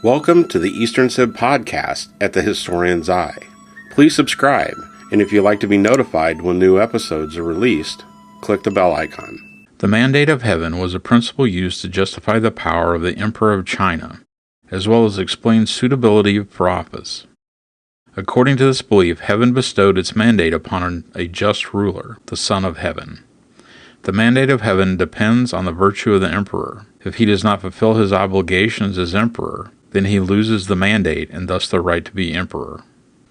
Welcome to the Eastern Sib podcast at the Historian's Eye. Please subscribe, and if you'd like to be notified when new episodes are released, click the bell icon. The mandate of heaven was a principle used to justify the power of the Emperor of China, as well as explain suitability for office. According to this belief, heaven bestowed its mandate upon a just ruler, the Son of Heaven. The mandate of heaven depends on the virtue of the emperor. If he does not fulfill his obligations as emperor, then he loses the mandate and thus the right to be emperor.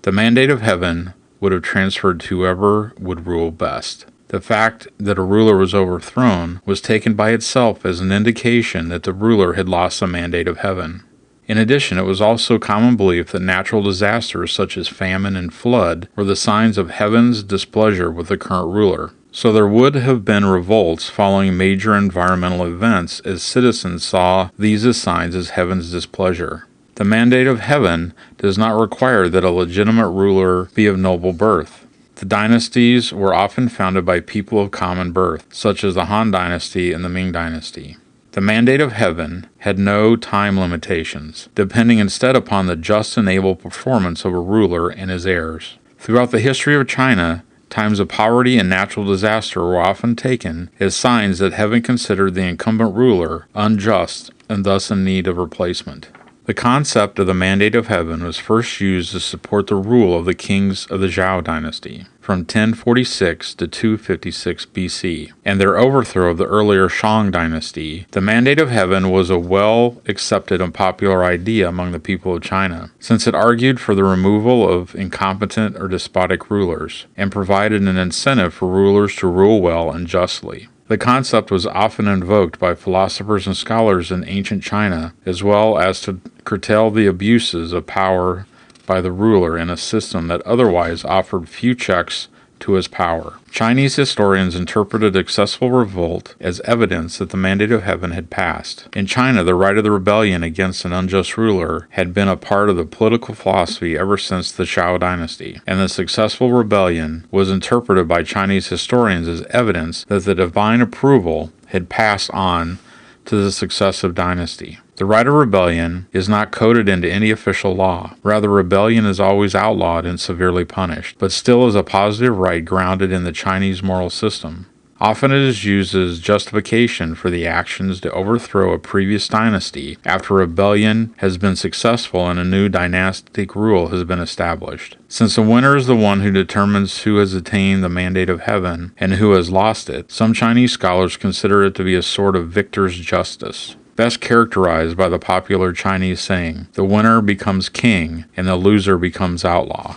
The mandate of heaven would have transferred to whoever would rule best. The fact that a ruler was overthrown was taken by itself as an indication that the ruler had lost the mandate of heaven. In addition, it was also common belief that natural disasters such as famine and flood were the signs of heaven's displeasure with the current ruler. So there would have been revolts following major environmental events as citizens saw these as signs of heaven's displeasure. The mandate of heaven does not require that a legitimate ruler be of noble birth. The dynasties were often founded by people of common birth, such as the Han Dynasty and the Ming Dynasty. The mandate of heaven had no time limitations, depending instead upon the just and able performance of a ruler and his heirs. Throughout the history of China, times of poverty and natural disaster were often taken as signs that heaven considered the incumbent ruler unjust and thus in need of replacement. The concept of the mandate of heaven was first used to support the rule of the kings of the Zhou dynasty from 1046 to 256 BC, and their overthrow of the earlier Shang dynasty. The mandate of heaven was a well-accepted and popular idea among the people of China, since it argued for the removal of incompetent or despotic rulers, and provided an incentive for rulers to rule well and justly. The concept was often invoked by philosophers and scholars in ancient China, as well as to curtail the abuses of power by the ruler in a system that otherwise offered few checks to his power. Chinese historians interpreted excessive revolt as evidence that the mandate of heaven had passed. In China, the right of the rebellion against an unjust ruler had been a part of the political philosophy ever since the Zhou dynasty, and the successful rebellion was interpreted by Chinese historians as evidence that the divine approval had passed on to the successive dynasty. The right of rebellion is not coded into any official law. Rather, rebellion is always outlawed and severely punished, but still is a positive right grounded in the Chinese moral system. Often it is used as justification for the actions to overthrow a previous dynasty after rebellion has been successful and a new dynastic rule has been established. Since the winner is the one who determines who has attained the mandate of heaven and who has lost it, some Chinese scholars consider it to be a sort of victor's justice, best characterized by the popular Chinese saying, "The winner becomes king and the loser becomes outlaw."